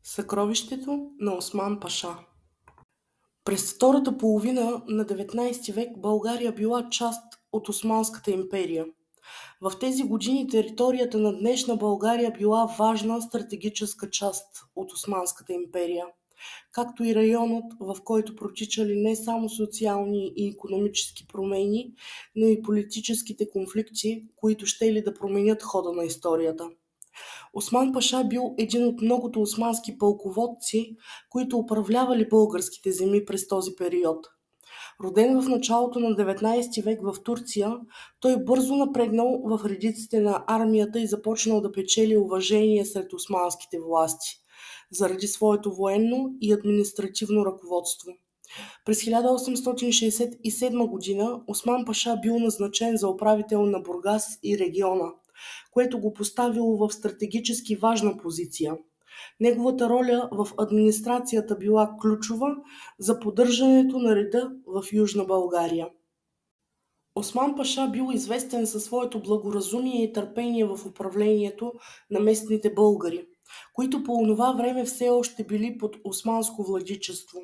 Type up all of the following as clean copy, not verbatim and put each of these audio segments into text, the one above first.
Съкровището на Осман паша. През втората половина на 19 век България била част от Османската империя. В тези години територията на днешна България била важна стратегическа част от Османската империя, както и районът, в който протичали не само социални и икономически промени, но и политическите конфликти, които щели да променят хода на историята. Осман паша бил един от многото османски пълководци, които управлявали българските земи през този период. Роден в началото на 19 век в Турция, той бързо напреднал в редиците на армията и започнал да печели уважение сред османските власти, заради своето военно и административно ръководство. През 1867 година Осман паша бил назначен за управител на Бургас и региона, което го поставило в стратегически важна позиция. Неговата роля в администрацията била ключова за поддържането на реда в Южна България. Осман паша бил известен със своето благоразумие и търпение в управлението на местните българи, които по онова време все още били под османско владичество.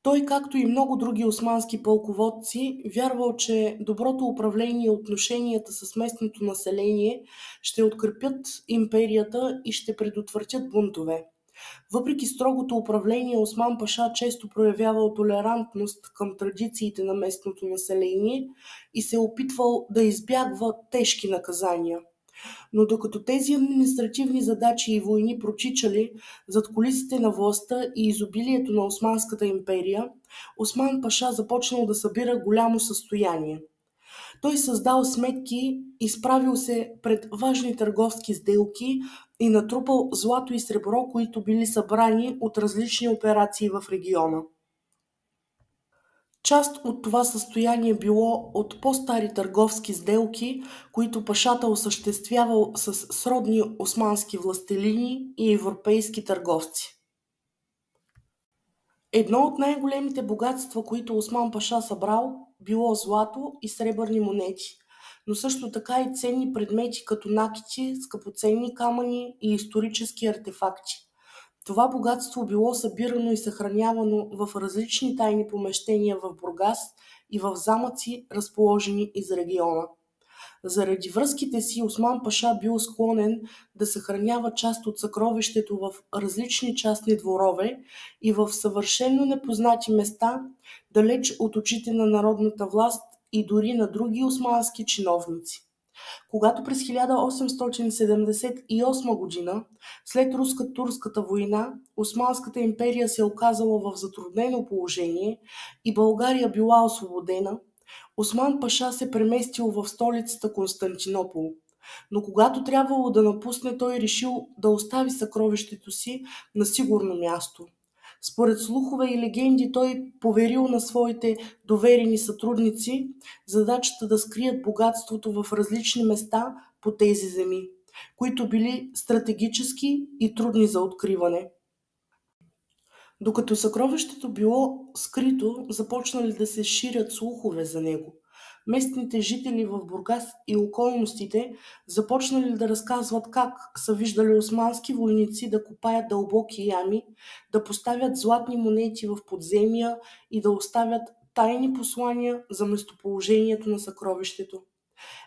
Той, както и много други османски пълководци, вярвал, че доброто управление и отношенията с местното население ще открепят империята и ще предотвратят бунтове. Въпреки строгото управление, Осман паша често проявявал толерантност към традициите на местното население и се опитвал да избягва тежки наказания. Но докато тези административни задачи и войни протичали зад кулисите на властта и изобилието на Османската империя, Осман паша започнал да събира голямо състояние. Той създал сметки, изправил се пред важни търговски сделки и натрупал злато и сребро, които били събрани от различни операции в региона. Част от това състояние било от по-стари търговски сделки, които пашата осъществявал с сродни османски властелини и европейски търговци. Едно от най-големите богатства, които Осман паша събрал, било злато и сребърни монети, но също така и ценни предмети като накити, скъпоценни камъни и исторически артефакти. Това богатство било събирано и съхранявано в различни тайни помещения в Бургас и в замъци, разположени из региона. Заради връзките си Осман паша бил склонен да съхранява част от съкровището в различни частни дворове и в съвършено непознати места, далеч от очите на народната власт и дори на други османски чиновници. Когато през 1878 година, след Руска-турската война, Османската империя се оказала в затруднено положение и България била освободена, Осман паша се преместил в столицата Константинопол. Но когато трябвало да напусне, той решил да остави съкровището си на сигурно място. Според слухове и легенди той поверил на своите доверени сътрудници задачата да скрият богатството в различни места по тези земи, които били стратегически и трудни за откриване. Докато съкровището било скрито, започнали да се ширят слухове за него. Местните жители в Бургас и околностите започнали да разказват как са виждали османски войници да копаят дълбоки ями, да поставят златни монети в подземия и да оставят тайни послания за местоположението на съкровището.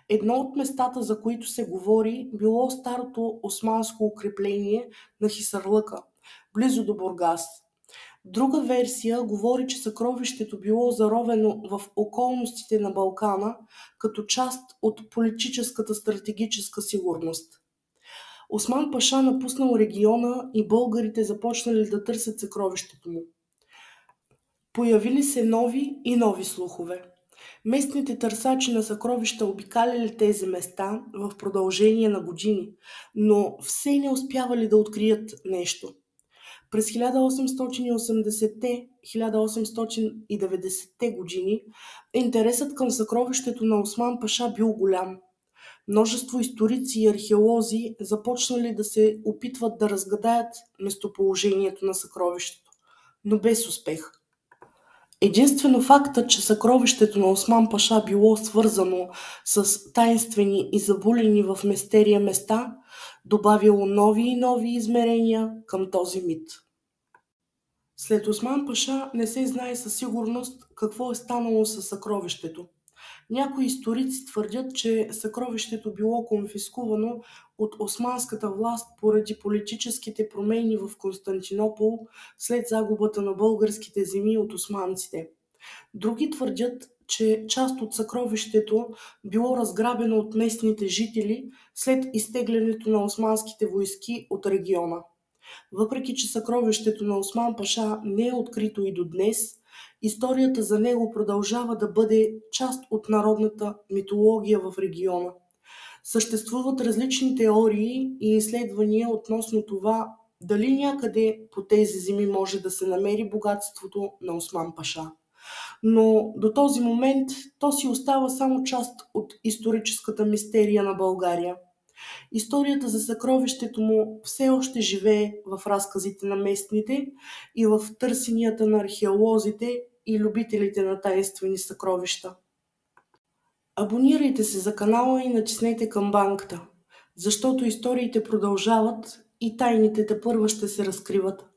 Едно от местата, за които се говори, било старото османско укрепление на Хисарлъка, близо до Бургас. Друга версия говори, че съкровището било заровено в околностите на Балкана като част от политическата стратегическа сигурност. Осман паша напуснал региона и българите започнали да търсят съкровището му. Появили се нови и нови слухове. Местните търсачи на съкровища обикаляли тези места в продължение на години, но все не успявали да открият нещо. През 1880-1890 години интересът към съкровището на Осман паша бил голям. Множество историци и археолози започнали да се опитват да разгадаят местоположението на съкровището, но без успех. Единствено фактът, че съкровището на Осман паша било свързано с таинствени и забулени в мистерия места, добавило нови и нови измерения към този мит. След Осман паша не се знае със сигурност какво е станало със съкровището. Някои историци твърдят, че съкровището било конфискувано от османската власт поради политическите промени в Константинопол след загубата на българските земи от османците. Други твърдят, че част от съкровището било разграбено от местните жители след изтеглянето на османските войски от региона. Въпреки че съкровището на Осман паша не е открито и до днес, историята за него продължава да бъде част от народната митология в региона. Съществуват различни теории и изследвания относно това дали някъде по тези земи може да се намери богатството на Осман паша. Но до този момент то си остава само част от историческата мистерия на България. Историята за съкровището му все още живее в разказите на местните и в търсенията на археолозите и любителите на таинствени съкровища. Абонирайте се за канала и натиснете камбанката, защото историите продължават и тайните тепърва ще се разкриват.